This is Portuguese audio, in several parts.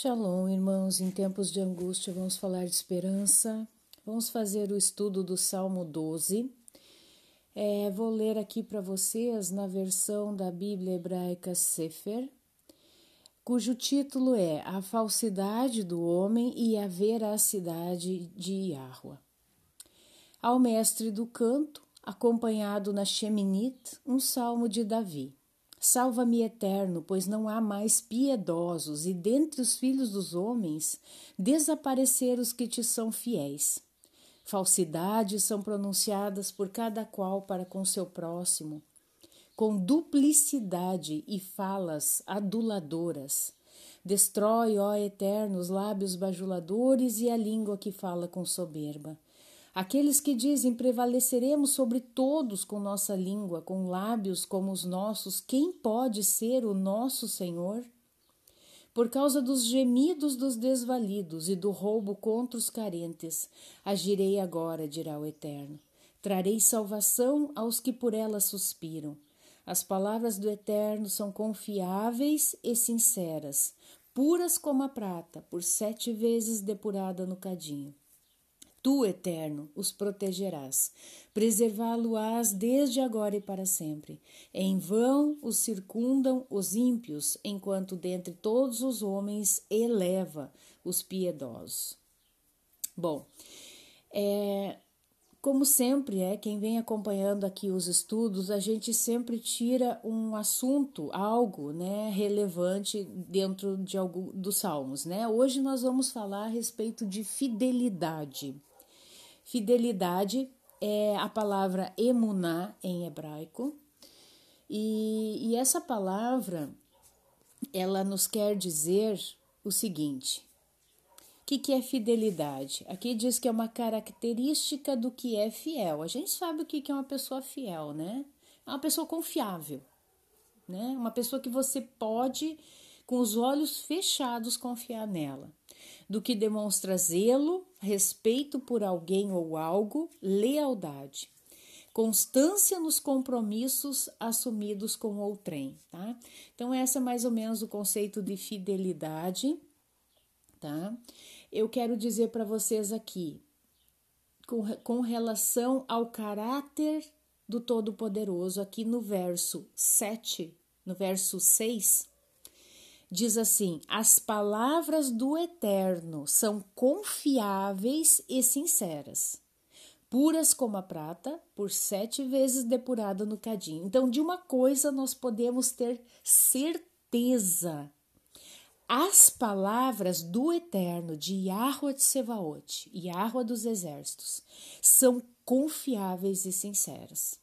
Shalom, irmãos. Em tempos de angústia, vamos falar de esperança. Vamos fazer o estudo do Salmo 12. Vou ler aqui para vocês na versão da Bíblia Hebraica Sefer, cujo título é A Falsidade do Homem e a Veracidade de Yahweh. Ao mestre do canto, acompanhado na Sheminit, um salmo de Davi. Salva-me, Eterno, pois não há mais piedosos, e dentre os filhos dos homens desapareceram os que te são fiéis. Falsidades são pronunciadas por cada qual para com seu próximo, com duplicidade e falas aduladoras. Destrói, ó Eterno, os lábios bajuladores e a língua que fala com soberba. Aqueles que dizem prevaleceremos sobre todos com nossa língua, com lábios como os nossos, quem pode ser o nosso Senhor? Por causa dos gemidos dos desvalidos e do roubo contra os carentes, agirei agora, dirá o Eterno. Trarei salvação aos que por ela suspiram. As palavras do Eterno são confiáveis e sinceras, puras como a prata, por 7 vezes depurada no cadinho. Tu, Eterno, os protegerás, preservá-lo-ás desde agora e para sempre. Em vão os circundam os ímpios, enquanto dentre todos os homens eleva os piedosos. Bom, como sempre, quem vem acompanhando aqui os estudos, a gente sempre tira um assunto, algo, relevante dentro de dos salmos, Hoje nós vamos falar a respeito de fidelidade. Fidelidade é a palavra emuná em hebraico, e essa palavra, ela nos quer dizer o seguinte: o que é fidelidade? Aqui diz que é uma característica do que é fiel. A gente sabe o que é uma pessoa fiel, É uma pessoa confiável, Uma pessoa que você pode, com os olhos fechados, confiar nela. Do que demonstra zelo, respeito por alguém ou algo, lealdade. Constância nos compromissos assumidos com outrem, tá? Então, essa é mais ou menos o conceito de fidelidade, tá? Eu quero dizer para vocês aqui, com relação ao caráter do Todo-Poderoso, aqui no verso 7, no verso 6, diz assim: as palavras do Eterno são confiáveis e sinceras, puras como a prata, por 7 vezes depurada no cadinho. Então, de uma coisa nós podemos ter certeza: as palavras do Eterno, de Yahweh de Sevaot, Yahweh dos exércitos, são confiáveis e sinceras,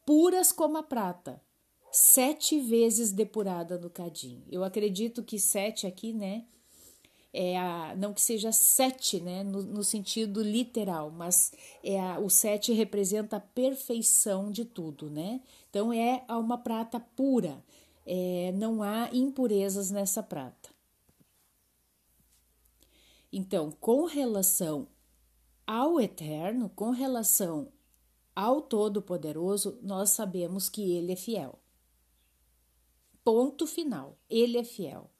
puras como a prata, 7 vezes depurada no cadinho. Eu acredito que 7 aqui, não que seja 7, no sentido literal, mas o 7 representa a perfeição de tudo, Então é uma prata pura, não há impurezas nessa prata. Então, com relação ao Eterno, com relação ao Todo-Poderoso, nós sabemos que Ele é fiel. Ponto final, ele é fiel.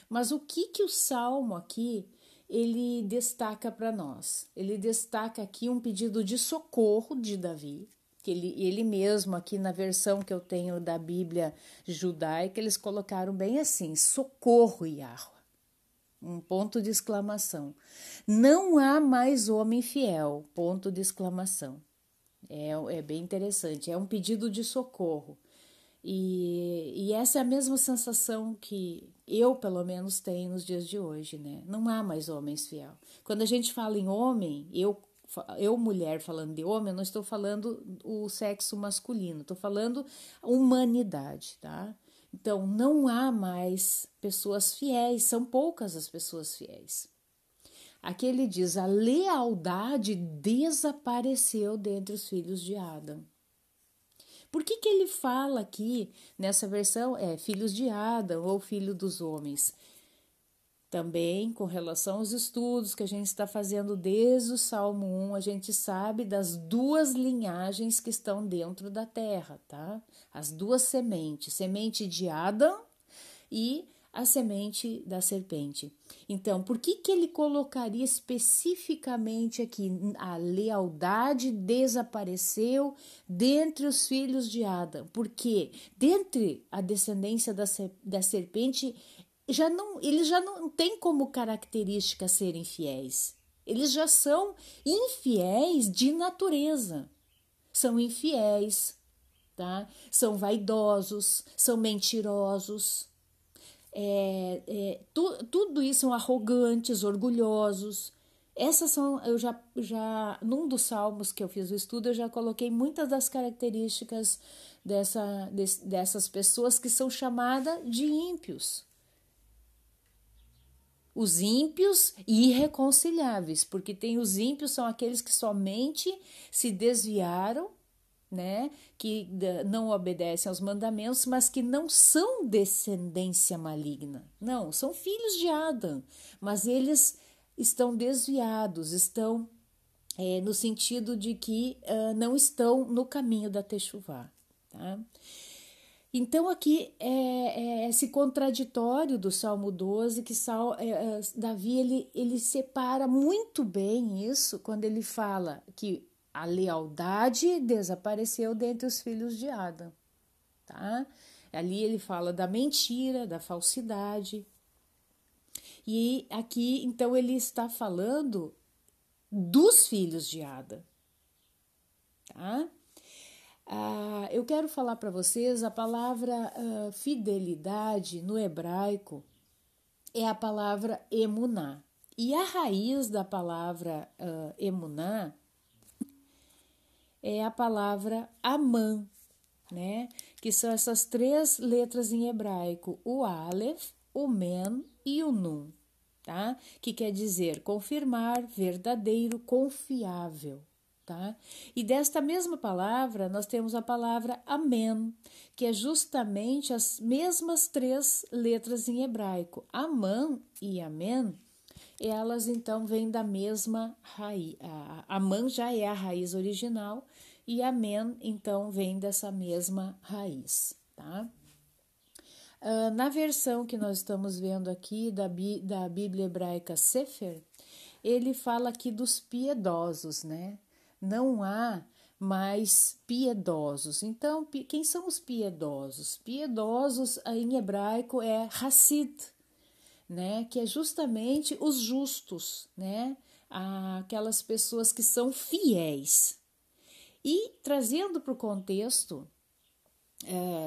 Mas o que o Salmo aqui, ele destaca para nós? Ele destaca aqui um pedido de socorro de Davi, que ele mesmo aqui na versão que eu tenho da Bíblia judaica, eles colocaram bem assim: socorro, Yahweh. Um ponto de exclamação. Não há mais homem fiel, ponto de exclamação. É bem interessante, é um pedido de socorro. E essa é a mesma sensação que eu, pelo menos, tenho nos dias de hoje, Não há mais homens fiel. Quando a gente fala em homem, eu mulher falando de homem, eu não estou falando o sexo masculino, estou falando humanidade, tá? Então, não há mais pessoas fiéis, são poucas as pessoas fiéis. Aqui ele diz: a lealdade desapareceu dentre os filhos de Adão. Por que ele fala aqui, nessa versão, filhos de Adão ou filho dos homens? Também, com relação aos estudos que a gente está fazendo desde o Salmo 1, a gente sabe das 2 linhagens que estão dentro da terra, tá? As 2 sementes, semente de Adão e a semente da serpente. Então, por que ele colocaria especificamente aqui a lealdade desapareceu dentre os filhos de Adão? Porque dentre a descendência da serpente, eles já não têm como característica serem fiéis. Eles já são infiéis de natureza. São infiéis, tá? São vaidosos, são mentirosos. Tudo isso são arrogantes, orgulhosos. Essas são, eu já num dos salmos que eu fiz o estudo, eu já coloquei muitas das características dessas pessoas que são chamadas de ímpios. Os ímpios irreconciliáveis, porque tem os ímpios, são aqueles que somente se desviaram, né, que não obedecem aos mandamentos, mas que não são descendência maligna. Não, são filhos de Adão, mas eles estão desviados, estão no sentido de que não estão no caminho da Techuvá, tá? Então aqui é esse contraditório do Salmo 12, que Davi ele separa muito bem isso quando ele fala que a lealdade desapareceu dentre os filhos de Adão, tá? Ali ele fala da mentira, da falsidade. E aqui, então, ele está falando dos filhos de Adão, tá? Eu quero falar para vocês a palavra fidelidade no hebraico é a palavra emuná. E a raiz da palavra emuná é a palavra amã, né? Que são essas 3 letras em hebraico, o Aleph, o Men e o Nun, tá? Que quer dizer confirmar, verdadeiro, confiável, tá? E desta mesma palavra nós temos a palavra Amém, que é justamente as mesmas 3 letras em hebraico. Amã e Amém, elas então vêm da mesma raiz. Amã já é a raiz original e Amém então vem dessa mesma raiz, tá? Na versão que nós estamos vendo aqui da Bíblia hebraica Sefer, ele fala aqui dos piedosos, né? Não há mais piedosos. Então, quem são os piedosos? Piedosos em hebraico é Hassid, né? Que é justamente os justos, né? Aquelas pessoas que são fiéis. E trazendo para o contexto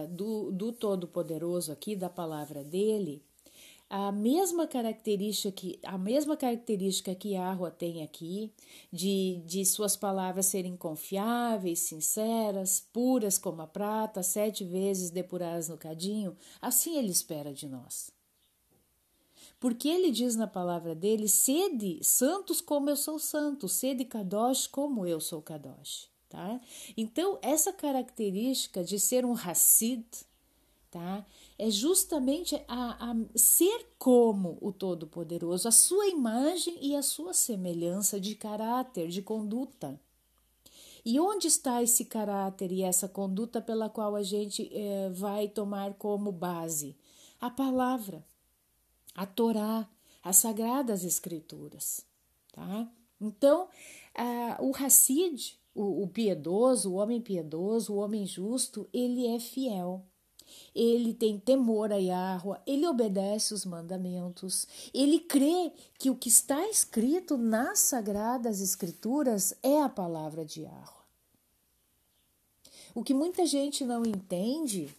do Todo-Poderoso aqui, da palavra dele, a mesma característica que Yahweh tem aqui, de suas palavras serem confiáveis, sinceras, puras como a prata, 7 vezes depuradas no cadinho, assim ele espera de nós. Porque ele diz na palavra dele, sede santos como eu sou santo, sede kadosh como eu sou kadosh. Tá? Então, essa característica de ser um Hassid, tá? É justamente a ser como o Todo-Poderoso, a sua imagem e a sua semelhança de caráter, de conduta. E onde está esse caráter e essa conduta pela qual a gente vai tomar como base? A palavra, a Torá, as Sagradas Escrituras. Tá? Então, o Hassid, o piedoso, o homem justo, ele é fiel. Ele tem temor a Yahweh, ele obedece os mandamentos, ele crê que o que está escrito nas Sagradas Escrituras é a palavra de Yahweh. O que muita gente não entende,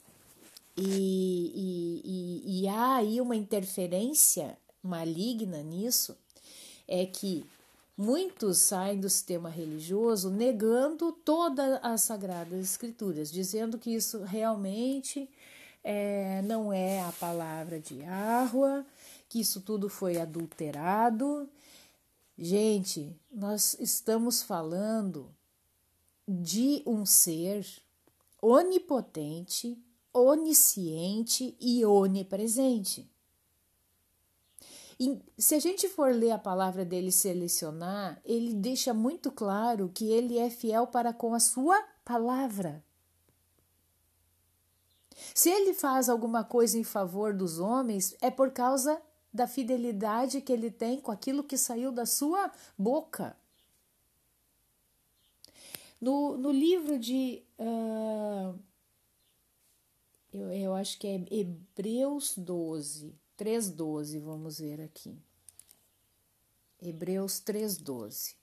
e há aí uma interferência maligna nisso, é que muitos saem do sistema religioso negando todas as Sagradas Escrituras, dizendo que isso realmente não é a palavra de Yahweh, que isso tudo foi adulterado. Gente, nós estamos falando de um ser onipotente, onisciente e onipresente. E se a gente for ler a palavra dele, selecionar, ele deixa muito claro que ele é fiel para com a sua palavra. Se ele faz alguma coisa em favor dos homens, é por causa da fidelidade que ele tem com aquilo que saiu da sua boca. No livro de, eu acho que é Hebreus 12, 3:12, vamos ver aqui. Hebreus 3:12.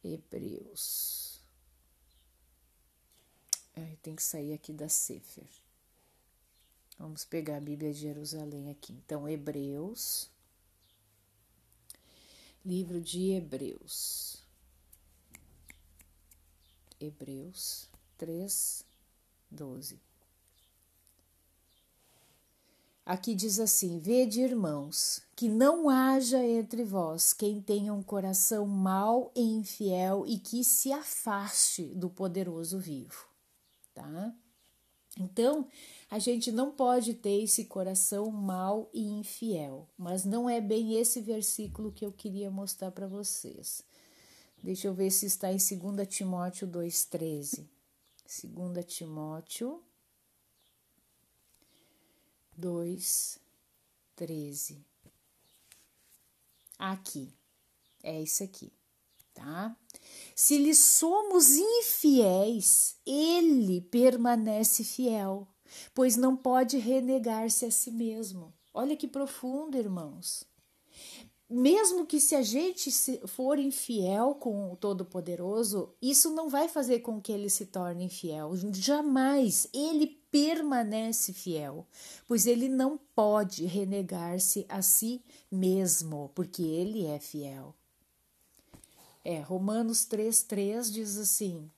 Hebreus. Tem que sair aqui da Sefer. Vamos pegar a Bíblia de Jerusalém aqui. Então, Hebreus. Livro de Hebreus. Hebreus 3:12. Aqui diz assim: vede, irmãos, que não haja entre vós quem tenha um coração mau e infiel e que se afaste do poderoso vivo, tá? Então, a gente não pode ter esse coração mau e infiel, mas não é bem esse versículo que eu queria mostrar para vocês. Deixa eu ver se está em 2 Timóteo 2:13. 2 Timóteo 2:13. Aqui, é isso aqui, tá? Se lhe somos infiéis, ele permanece fiel, pois não pode renegar-se a si mesmo. Olha que profundo, irmãos. Mesmo que se a gente for infiel com o Todo-Poderoso, isso não vai fazer com que ele se torne infiel. Jamais. Ele permanece fiel, pois ele não pode renegar-se a si mesmo, porque ele é fiel. Romanos 3:3 diz assim: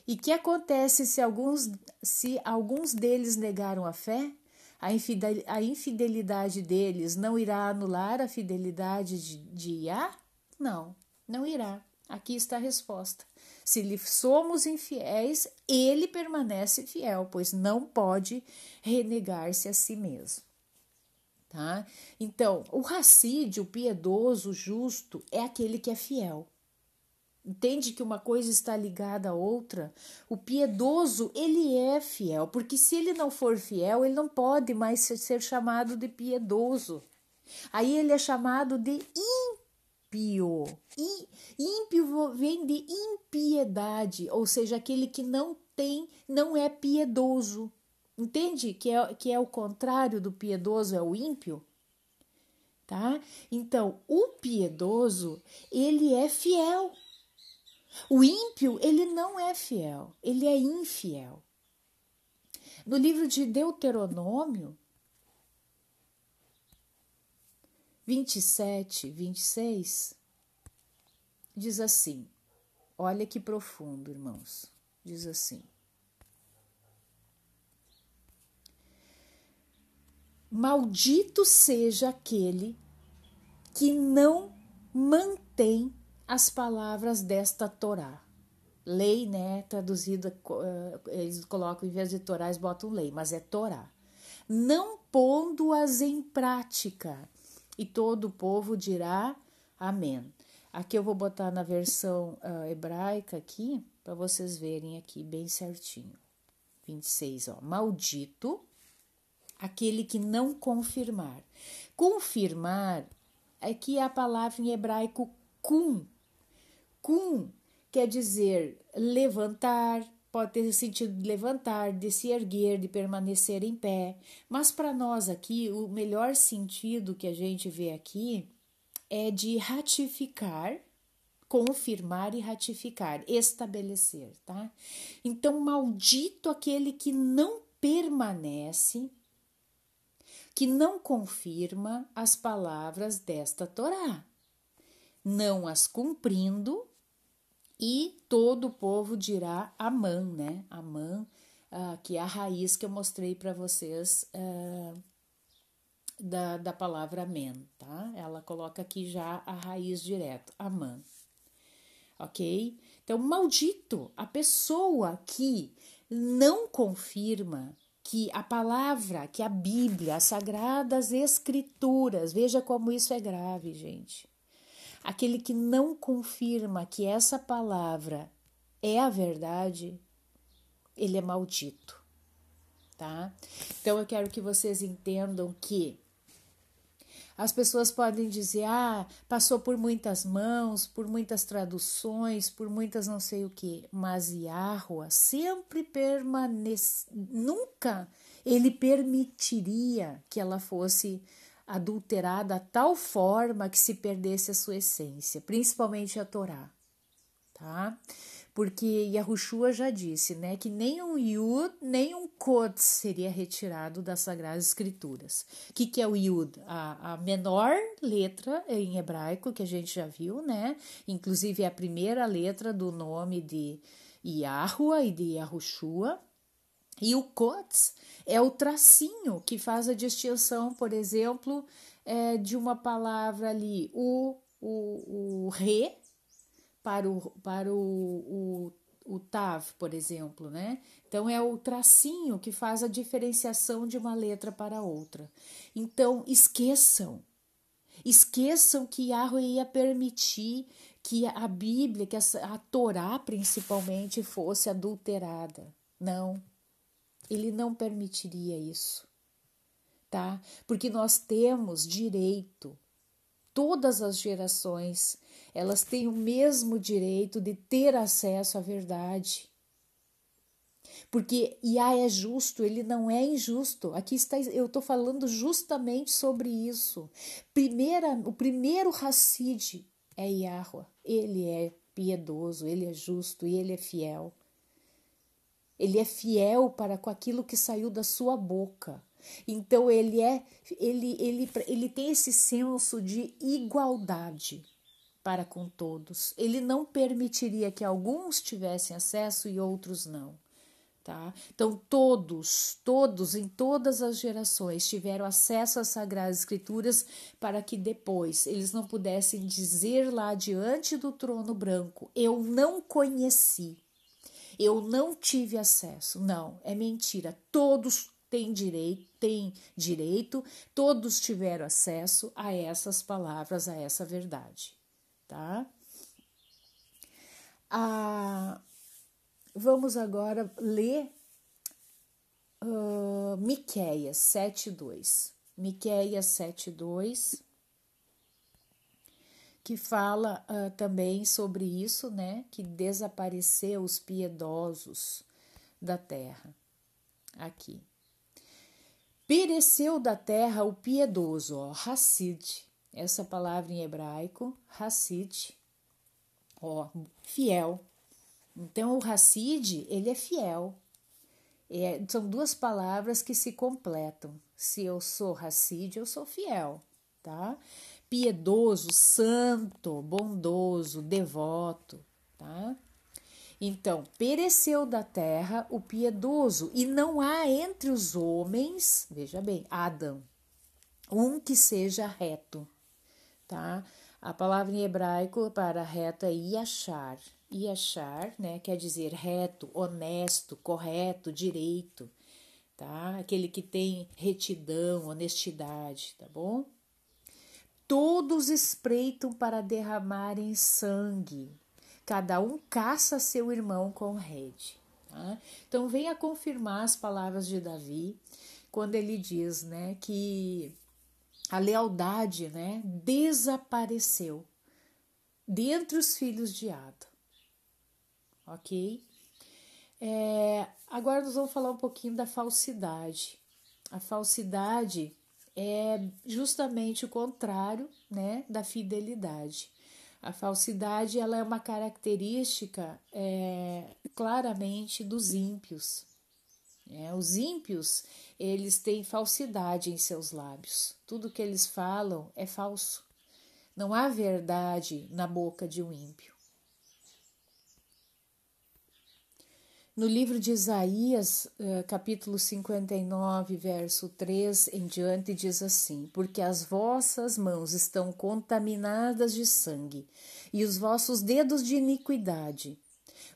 e que acontece se alguns deles negaram a fé? A infidelidade deles não irá anular a fidelidade de Iá? Não, não irá. Aqui está a resposta. Se lhe somos infiéis, ele permanece fiel, pois não pode renegar-se a si mesmo. Tá? Então, o racídio, o piedoso, o justo, é aquele que é fiel. Entende que uma coisa está ligada à outra? O piedoso, ele é fiel, porque se ele não for fiel, ele não pode mais ser chamado de piedoso. Aí ele é chamado de ímpio. Ímpio vem de impiedade, ou seja, aquele que não é piedoso. Entende que é o contrário do piedoso, é o ímpio? Tá? Então, o piedoso, ele é fiel. O ímpio, ele não é fiel, ele é infiel. No livro de Deuteronômio 27:26, diz assim, olha que profundo, irmãos, diz assim: maldito seja aquele que não mantém as palavras desta Torá. Lei, né, traduzida, eles colocam, em vez de Torá, eles botam lei, mas é Torá. Não pondo-as em prática, e todo o povo dirá amém. Aqui eu vou botar na versão hebraica aqui, para vocês verem aqui bem certinho. 26, ó. Maldito aquele que não confirmar. Confirmar, aqui é a palavra em hebraico kum. Kum quer dizer levantar, pode ter sentido de levantar, de se erguer, de permanecer em pé. Mas para nós aqui, o melhor sentido que a gente vê aqui é de ratificar, confirmar e ratificar, estabelecer, tá? Então, maldito aquele que não permanece, que não confirma as palavras desta Torá, não as cumprindo, e todo o povo dirá amã, né? Amã, que é a raiz que eu mostrei para vocês da palavra amém, tá? Ela coloca aqui já a raiz direto, amã. Ok? Então, maldito a pessoa que não confirma que a palavra, que a Bíblia, as Sagradas Escrituras, veja como isso é grave, gente. Aquele que não confirma que essa palavra é a verdade, ele é maldito, tá? Então eu quero que vocês entendam que as pessoas podem dizer, passou por muitas mãos, por muitas traduções, por muitas não sei o que, mas Yahweh sempre nunca ele permitiria que ela fosse adulterada a tal forma que se perdesse a sua essência, principalmente a Torá, tá? Porque Yahushua já disse, né, que nem um Yud, nem um Kod seria retirado das Sagradas Escrituras. O que é o Yud? A menor letra em hebraico, que a gente já viu, né? Inclusive é a primeira letra do nome de Yahuwah e de Yahushua. E o Kod é o tracinho que faz a distinção, por exemplo, de uma palavra ali, o re, para o TAV, por exemplo, né? Então é o tracinho que faz a diferenciação de uma letra para outra. Então esqueçam que Yahweh ia permitir que a Bíblia, que a Torá principalmente fosse adulterada. Não, ele não permitiria isso, tá? Porque nós temos direito. Todas as gerações, elas têm o mesmo direito de ter acesso à verdade. Porque Yah é justo, ele não é injusto. Aqui está, eu estou falando justamente sobre isso. O primeiro Hassid é Yahweh. Ele é piedoso, ele é justo e ele é fiel. Ele é fiel para com aquilo que saiu da sua boca. Então ele tem esse senso de igualdade para com todos. Ele não permitiria que alguns tivessem acesso e outros não, tá? Então todos em todas as gerações tiveram acesso às Sagradas Escrituras para que depois eles não pudessem dizer lá diante do trono branco: eu não conheci, eu não tive acesso. Não, é mentira. Todos têm direito, todos tiveram acesso a essas palavras, a essa verdade, tá? Vamos agora ler Miqueias 7:2. Miqueias 7:2, que fala também sobre isso, né? Que desapareceu os piedosos da terra. Aqui. Pereceu da terra o piedoso, Hassid. Essa palavra em hebraico, Hassid, fiel. Então o Hassid, ele é fiel. São duas palavras que se completam. Se eu sou Hassid, eu sou fiel, tá? Piedoso, santo, bondoso, devoto, tá? Então, pereceu da terra o piedoso, e não há entre os homens, veja bem, Adão, um que seja reto, tá? A palavra em hebraico para reto é yashar. Yashar, né, quer dizer reto, honesto, correto, direito, tá? Aquele que tem retidão, honestidade, tá bom? Todos espreitam para derramarem sangue. Cada um caça seu irmão com rede. Tá? Então, venha confirmar as palavras de Davi, quando ele diz, né, que a lealdade, né, desapareceu dentre os filhos de Adão. Ok? Agora nós vamos falar um pouquinho da falsidade. A falsidade é justamente o contrário, né, da fidelidade. A falsidade, ela é uma característica claramente dos ímpios. Os ímpios, eles têm falsidade em seus lábios. Tudo que eles falam é falso. Não há verdade na boca de um ímpio. No livro de Isaías, capítulo 59, verso 3 em diante, diz assim: porque as vossas mãos estão contaminadas de sangue, e os vossos dedos de iniquidade.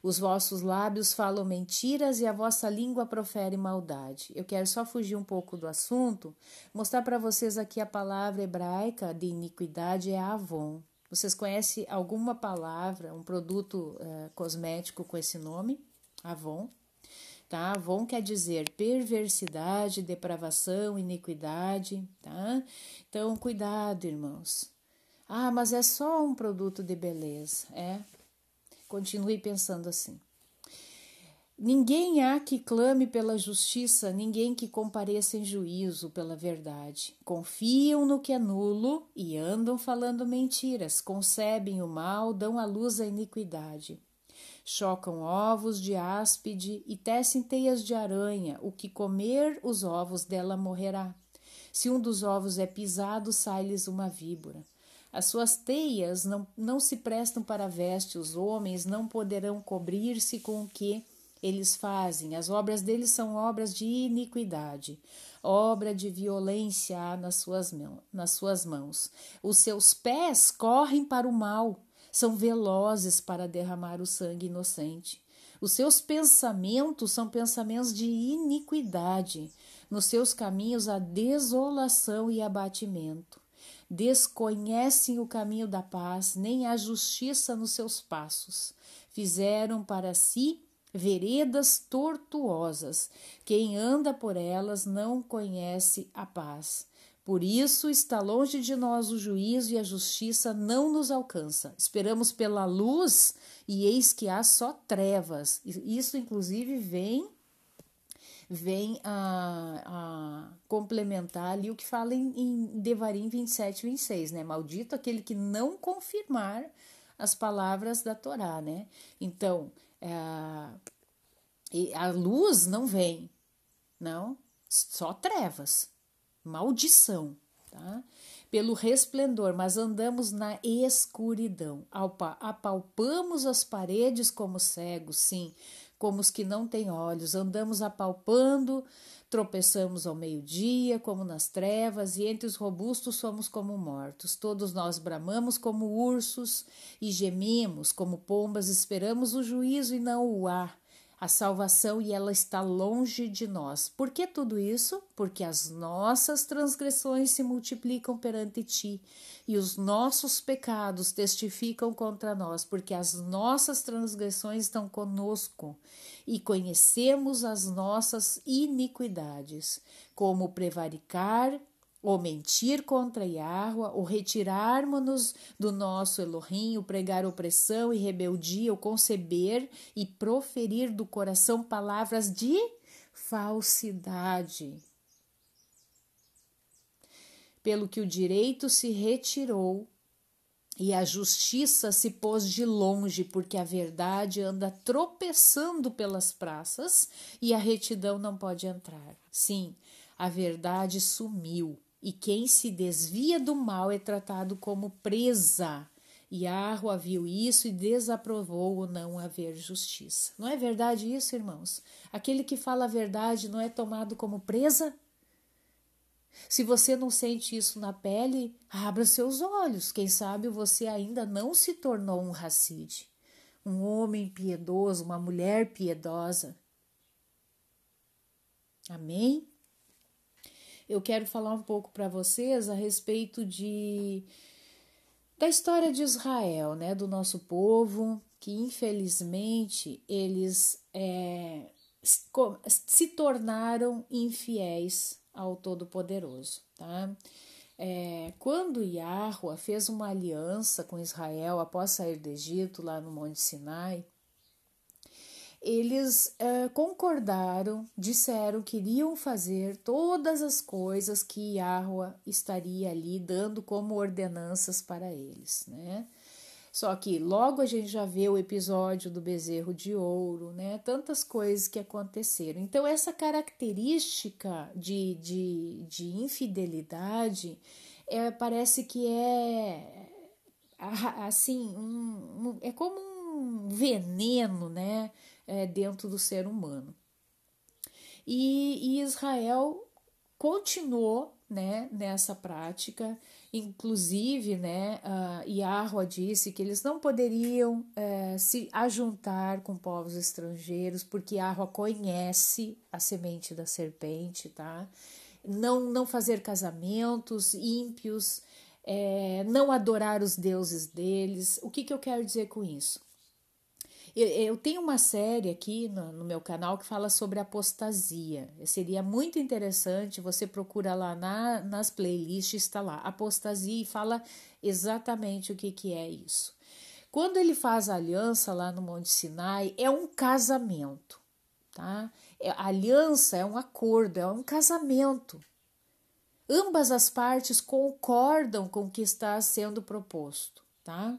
Os vossos lábios falam mentiras e a vossa língua profere maldade. Eu quero só fugir um pouco do assunto, mostrar para vocês aqui a palavra hebraica de iniquidade é avon. Vocês conhecem alguma palavra, um produto cosmético com esse nome? Avon. tá? Von quer dizer perversidade, depravação, iniquidade, tá? Então, cuidado, irmãos. Ah, mas é só um produto de beleza, Continue pensando assim. Ninguém há que clame pela justiça, ninguém que compareça em juízo pela verdade. Confiam no que é nulo e andam falando mentiras, concebem o mal, dão à luz a iniquidade. Chocam ovos de áspide e tecem teias de aranha, o que comer os ovos dela morrerá. Se um dos ovos é pisado, sai-lhes uma víbora. As suas teias não se prestam para veste, os homens não poderão cobrir-se com o que eles fazem. As obras deles são obras de iniquidade, obra de violência há nas suas mãos. Os seus pés correm para o mal, são velozes para derramar o sangue inocente. Os seus pensamentos são pensamentos de iniquidade. Nos seus caminhos há desolação e abatimento. Desconhecem o caminho da paz, nem a justiça nos seus passos. Fizeram para si veredas tortuosas. Quem anda por elas não conhece a paz. Por isso está longe de nós o juízo e a justiça não nos alcança. Esperamos pela luz e eis que há só trevas. Isso, inclusive, vem a complementar ali o que fala em Devarim 27, 26, né? Maldito aquele que não confirmar as palavras da Torá, né? Então, a luz não vem, não, só trevas, maldição, tá? Pelo resplendor, mas andamos na escuridão, apalpamos as paredes como cegos, sim, como os que não têm olhos, andamos apalpando, tropeçamos ao meio-dia, como nas trevas, e entre os robustos somos como mortos. Todos nós bramamos como ursos e gememos como pombas, esperamos o juízo e não o há. A salvação e ela está longe de nós. Por que tudo isso? Porque as nossas transgressões se multiplicam perante ti e os nossos pecados testificam contra nós, porque as nossas transgressões estão conosco e conhecemos as nossas iniquidades, como prevaricar, ou mentir contra Yahweh, ou retirarmos-nos do nosso Elohim, ou pregar opressão e rebeldia, ou conceber e proferir do coração palavras de falsidade. Pelo que o direito se retirou e a justiça se pôs de longe, porque a verdade anda tropeçando pelas praças e a retidão não pode entrar. Sim, a verdade sumiu. E quem se desvia do mal é tratado como presa. Yahweh viu isso e desaprovou o não haver justiça. Não é verdade isso, irmãos? Aquele que fala a verdade não é tomado como presa? Se você não sente isso na pele, abra seus olhos. Quem sabe você ainda não se tornou um Hasid, um homem piedoso, uma mulher piedosa. Amém? Eu quero falar um pouco para vocês a respeito da história de Israel, né, do nosso povo, que infelizmente eles se tornaram infiéis ao Todo-Poderoso, tá? Quando Yahweh fez uma aliança com Israel após sair do Egito, lá no Monte Sinai, eles concordaram, disseram que iriam fazer todas as coisas que Yahweh estaria ali dando como ordenanças para eles, né? Só que logo a gente já vê o episódio do bezerro de ouro, né? Tantas coisas que aconteceram. Então, essa característica de infidelidade parece que assim, é como um veneno, né? Dentro do ser humano. E Israel continuou, né, nessa prática, inclusive, né, Yahweh disse que eles não poderiam se ajuntar com povos estrangeiros, porque Yahweh conhece a semente da serpente, tá? Não fazer casamentos ímpios, não adorar os deuses deles. O que eu quero dizer com isso? Eu tenho uma série aqui no meu canal que fala sobre apostasia. Seria muito interessante, você procura lá nas playlists, está lá, apostasia, e fala exatamente o que é isso. Quando ele faz a aliança lá no Monte Sinai, é um casamento, tá? A aliança é um acordo, é um casamento. Ambas as partes concordam com o que está sendo proposto, tá?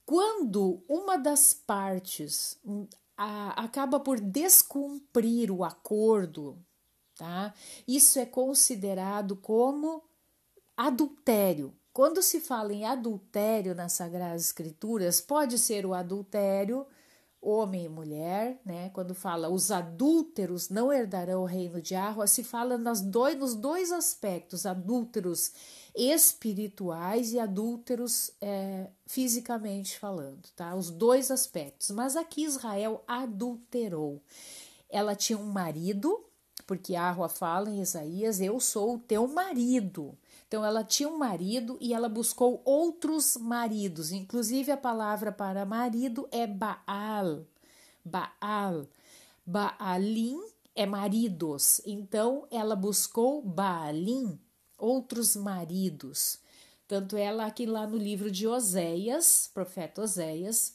Quando uma das partes acaba por descumprir o acordo, tá? Isso é considerado como adultério. Quando se fala em adultério nas Sagradas Escrituras, pode ser o adultério homem e mulher, né? Quando fala os adúlteros não herdarão o reino de Yahweh, se fala nos dois aspectos, adúlteros espirituais e adúlteros fisicamente falando, tá? Os dois aspectos. Mas aqui Israel adulterou. Ela tinha um marido, porque Yahweh fala em Isaías, eu sou o teu marido. Então ela tinha um marido e ela buscou outros maridos. Inclusive a palavra para marido é Baal. Baal. Baalim é maridos. Então ela buscou Baalim, outros maridos. Tanto ela aqui lá no livro de Oséias, profeta Oséias,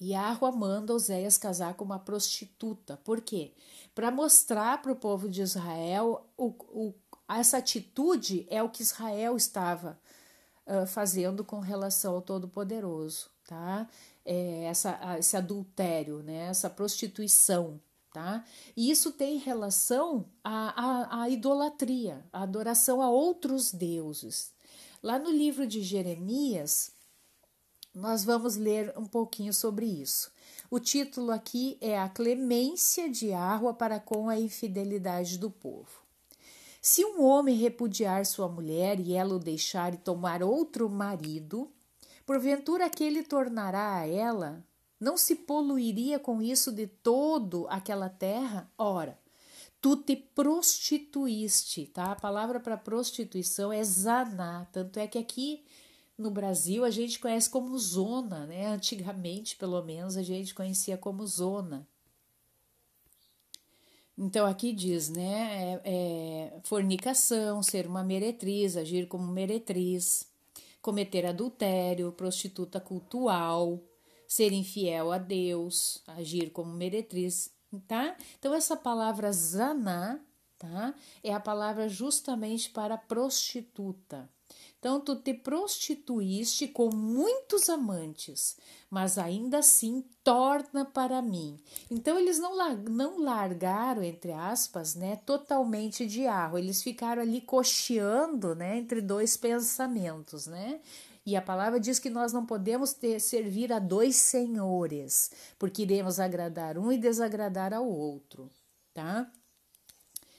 Yahweh manda Oséias casar com uma prostituta. Por quê? Para mostrar para o povo de Israel essa atitude é o que Israel estava fazendo com relação ao Todo-Poderoso, tá? Esse adultério, né? Essa prostituição, tá? E isso tem relação à idolatria, à adoração a outros deuses. Lá no livro de Jeremias, nós vamos ler um pouquinho sobre isso. O título aqui é A Clemência de Yahweh para com a infidelidade do povo. Se um homem repudiar sua mulher e ela o deixar e tomar outro marido, porventura aquele tornará a ela? Não se poluiria com isso de todo aquela terra? Ora, tu te prostituíste, tá? A palavra para prostituição é zaná, tanto é que aqui no Brasil a gente conhece como zona, né? Antigamente, pelo menos, a gente conhecia como zona. Então aqui diz, né, fornicação, ser uma meretriz, agir como meretriz, cometer adultério, prostituta cultual, ser infiel a Deus, agir como meretriz, tá? Então essa palavra zaná, tá? É a palavra justamente para prostituta. Então, tu te prostituíste com muitos amantes, mas ainda assim torna para mim. Então, eles não largaram, entre aspas, né, totalmente de Yahweh. Eles ficaram ali cocheando, né, entre dois pensamentos, né? E a palavra diz que nós não podemos servir a dois senhores, porque iremos agradar um e desagradar ao outro, tá?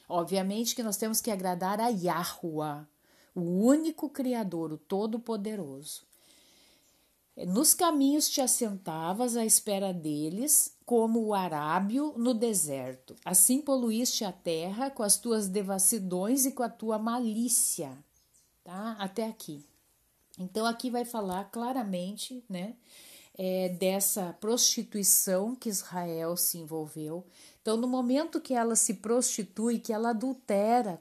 Obviamente que nós temos que agradar a Yahweh, o único Criador, o Todo-Poderoso. Nos caminhos te assentavas à espera deles, como o arábio no deserto. Assim poluíste a terra com as tuas devassidões e com a tua malícia. Tá? Até aqui. Então, aqui vai falar claramente, né, dessa prostituição que Israel se envolveu. Então, no momento que ela se prostitui, que ela adultera,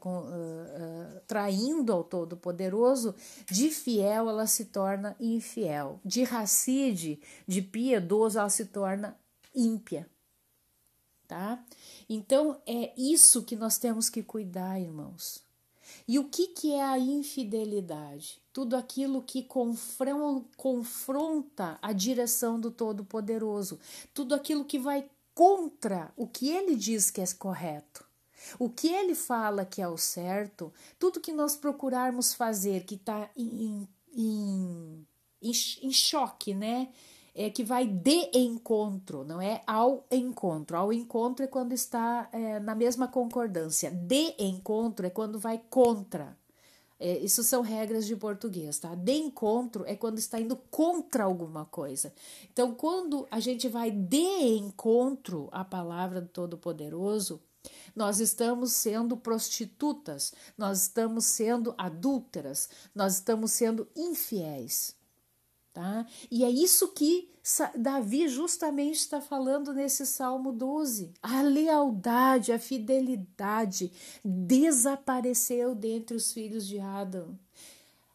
traindo ao Todo-Poderoso, de fiel ela se torna infiel. De racide, de piedoso, ela se torna ímpia. Tá? Então, é isso que nós temos que cuidar, irmãos. E o que é a infidelidade? Tudo aquilo que confronta a direção do Todo-Poderoso. Tudo aquilo que vai contra o que ele diz que é correto. O que ele fala que é o certo, tudo que nós procurarmos fazer que está em choque, né? Que vai de encontro, não é ao encontro. Ao encontro é quando está na mesma concordância. De encontro é quando vai contra. Isso são regras de português, tá? De encontro é quando está indo contra alguma coisa. Então, quando a gente vai de encontro à palavra do Todo-Poderoso, nós estamos sendo prostitutas, nós estamos sendo adúlteras, nós estamos sendo infiéis. tá? E é isso que Davi justamente está falando nesse Salmo 12. A lealdade, a fidelidade desapareceu dentre os filhos de Adão.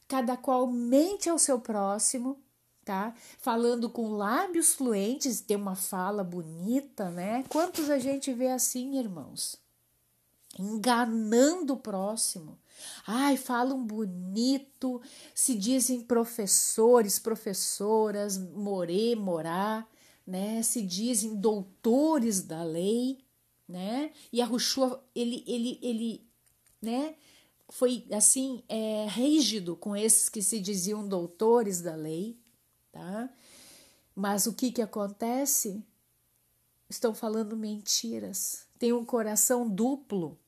Cada qual mente ao seu próximo, tá? Falando com lábios fluentes, tem uma fala bonita, né? Quantos a gente vê assim, irmãos? Enganando o próximo. Ai, falam bonito, se dizem professores, professoras, morá, né? Se dizem doutores da lei, né? E Yahushua, ele, né? Foi assim, rígido com esses que se diziam doutores da lei, tá? Mas o que acontece? Estão falando mentiras. Tem um coração duplo,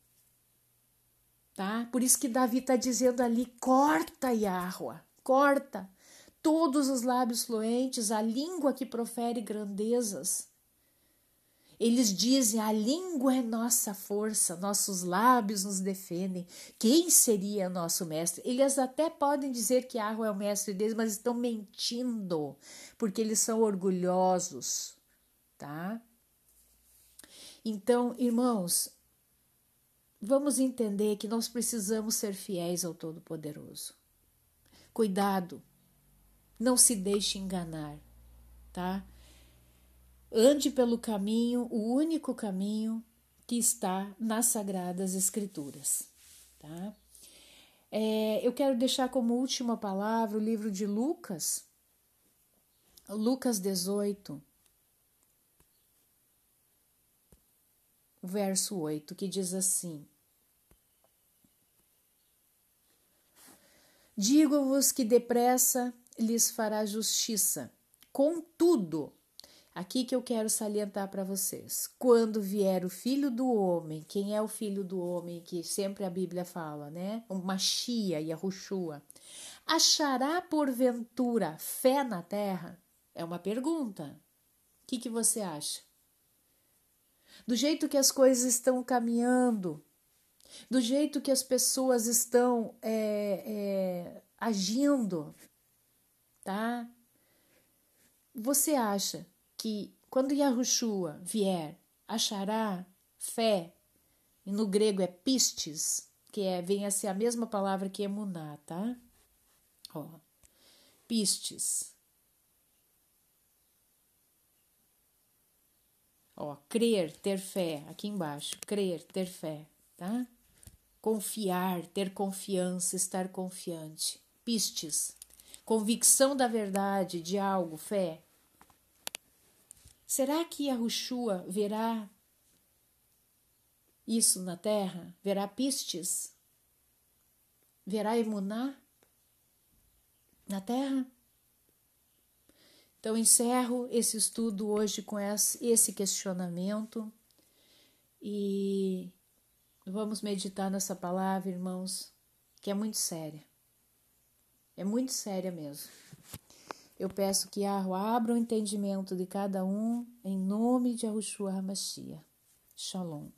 tá? Por isso que Davi está dizendo ali, corta, Yahua, corta todos os lábios fluentes, a língua que profere grandezas. Eles dizem, a língua é nossa força, nossos lábios nos defendem. Quem seria nosso mestre? Eles até podem dizer que Yahua é o mestre deles, mas estão mentindo, porque eles são orgulhosos, tá? Então, irmãos, vamos entender que nós precisamos ser fiéis ao Todo-Poderoso. Cuidado, não se deixe enganar, tá? Ande pelo caminho, o único caminho que está nas Sagradas Escrituras, tá? Eu quero deixar como última palavra o livro de Lucas, Lucas 18, verso 8, que diz assim: digo-vos que depressa lhes fará justiça. Contudo, aqui que eu quero salientar para vocês, quando vier o Filho do Homem, quem é o Filho do Homem que sempre a Bíblia fala, né? O Machia e a Yahushua, achará porventura fé na terra? É uma pergunta. O que você acha? Do jeito que as coisas estão caminhando, do jeito que as pessoas estão agindo, tá? Você acha que quando Yahushua vier, achará fé? E no grego é pistes, que vem a ser a mesma palavra que emuná, tá? Ó, pistes. Ó, crer, ter fé, aqui embaixo, crer, ter fé, tá? Confiar, ter confiança, estar confiante. Pistes, convicção da verdade, de algo, fé. Será que Yahushua verá isso na terra? Verá pistes? Verá emuná na terra? Então, encerro esse estudo hoje com esse questionamento e vamos meditar nessa palavra, irmãos, que é muito séria. É muito séria mesmo. Eu peço que Yahweh abra o entendimento de cada um, em nome de Yahushua HaMashiach. Shalom.